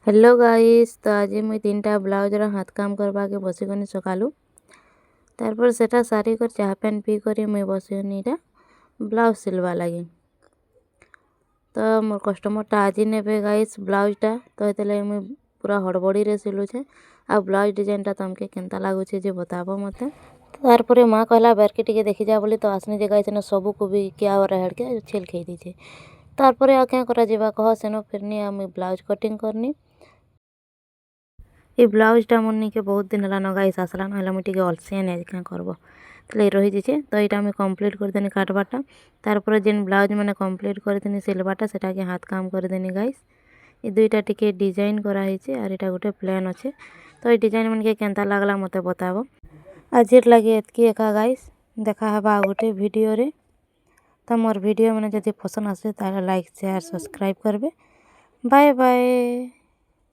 Hello guys, तो आज मुई 3टा ब्लाउज हाथ काम करवा के बसिगनी सकालू। तारपर सेटा सारी कर चाह पैन पी कर मुई बसिगनी इटा ब्लाउज सिलवा लगी। तो मोर कस्टमरटा आज नेबे गाइस ब्लाउजटा, तो ये मुई पूरा हड़बड़ी रे सिलुछे। आ ब्लाउज डिजाइनटा तमके केनता लागुछे जे बताबो मते। तारपरे माँ कहला बेरके टिके देखि जा बोली, तो आसनी जे गाइस सबू को भी क्या और हेड के छेल खेई दीछे। तारपरे आ क्या करा जीवा कह सेनो फिरनी आ मुई ब्लाउज कटिंग करनी। ये ब्लाउजटा मन के बहुत दिन है गाइस आसला ना मुझे अलसिया नहीं क्या करब तो रही जाइए। तो यहाँ मुझे कम्प्लीट करदेनी काटबाटा। तारपर जेन ब्लाउज मैंने कम्प्लीट करदेनी सिलवाटा सेटा के हाथ काम करदेनी गाइस। ये दुईटा टिके डिजाइन कराई और यहाँ गोटे प्लान अच्छे। तो ये डिजाइन मन के केनता लागला मते बताबो। आज लगे एतकी एका गाइस, देखा हबा गोटे वीडियो रे। तो मोर वीडियो मैंने जदि पसंद आसे ताले लाइक शेयर सब्सक्राइब करबे। Bye bye.